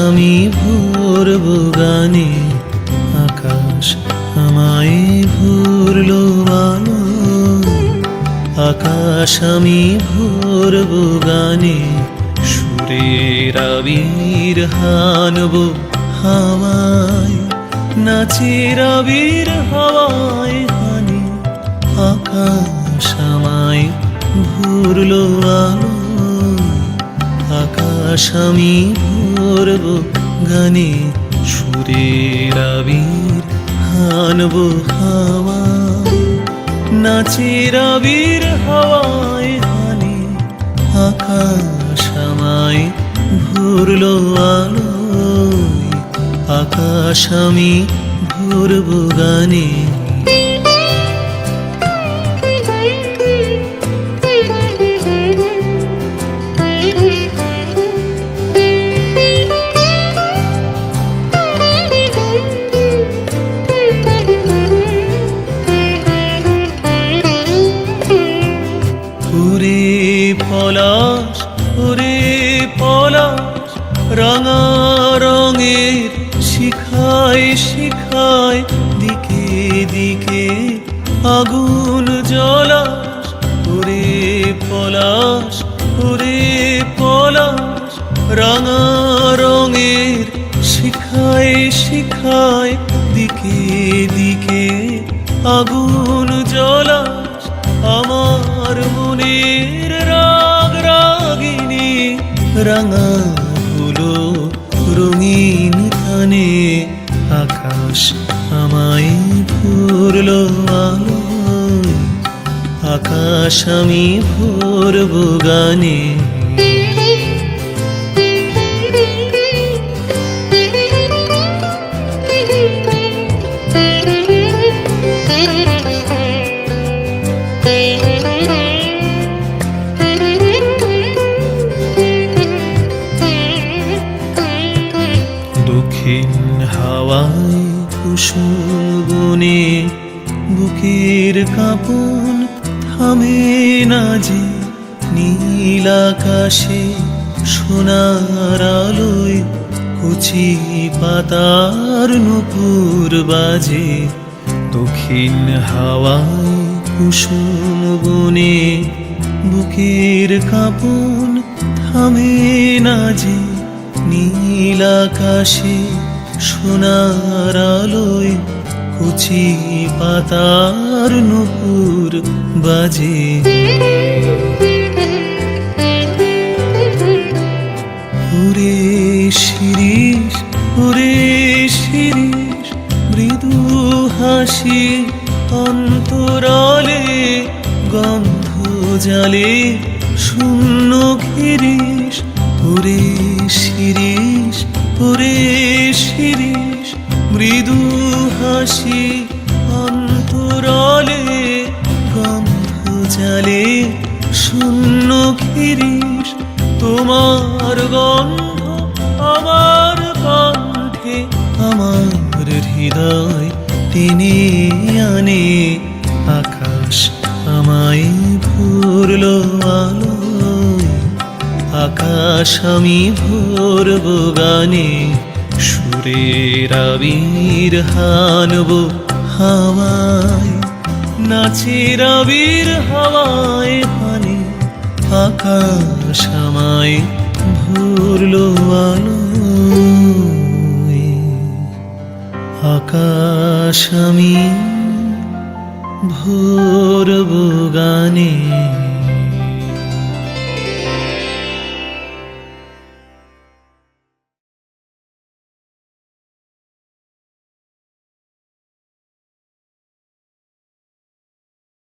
আমি ভরব গানে, আকাশ আমায় ভরলো আলো। আকাশ আমি ভরব গানে, সুরের আবির হানব হাওয়ায়, নাচের আবির হাওয়ায় হানি। আকাশ আমায় ভরলো আলো, আকাশ আমি ভরব গানে, সুরের আবির হানব হাওয়ায়, নাচের আবির হাওয়ায় হানি। আকাশ আমায় ভরলো আলো, আকাশ আমি ভরব গানে। ওরে পলাশ, ওরে পলাশ, রাঙা রঙের শিখায় শিখায়, দিকে দিকে আগুন জ্বলাস। ওরে পলাশ, ওরে পলাশ, রাঙা রঙের শিখায় শিখায়, দিকে দিকে আগুন জ্বলাস। আমার মনের রাগ রাগিনী, রাঙা হলো রঙিন কানে। আকাশ আমায় ভরলো আলো, আকাশ আমি ভরব গানে। দক্ষিণ হাওয়ায় কুসুম বনে, বুকের কাঁপন থামে না যে। নীল আকাশে সোনার আলোয়, কচি পাতার নূপুর বাজে। দক্ষিণ হাওয়ায় কুসুম বনে, বুকের কাঁপন থামে না যে। নীল আকাশে সোনার আলোয়, কচি পাতার নূপুর বাজে। ওরে শিরিষ, ওরে শিরিষ, মৃদু হাসি অন্তরালে, গন্ধ জালে শূন্য ঘিরিস। ওরে শিরিষ, ওরে শিরিষ, মৃদু হাসি অন্তরালে, গন্ধ জালে শূন্য ঘিরিস। তোমার গন্ধ আমার কণ্ঠে, আমার হৃদয় টেনে আনে। আকাশ আমায় ভরলো আলো, আকাশ আমি ভরব গানে। সুরের আবির হানব হাওয়ায়, নাচের আবির হাওয়ায় হানি। আকাশ আমায় ভরলো আলো, আকাশ আমি ভরব গানে।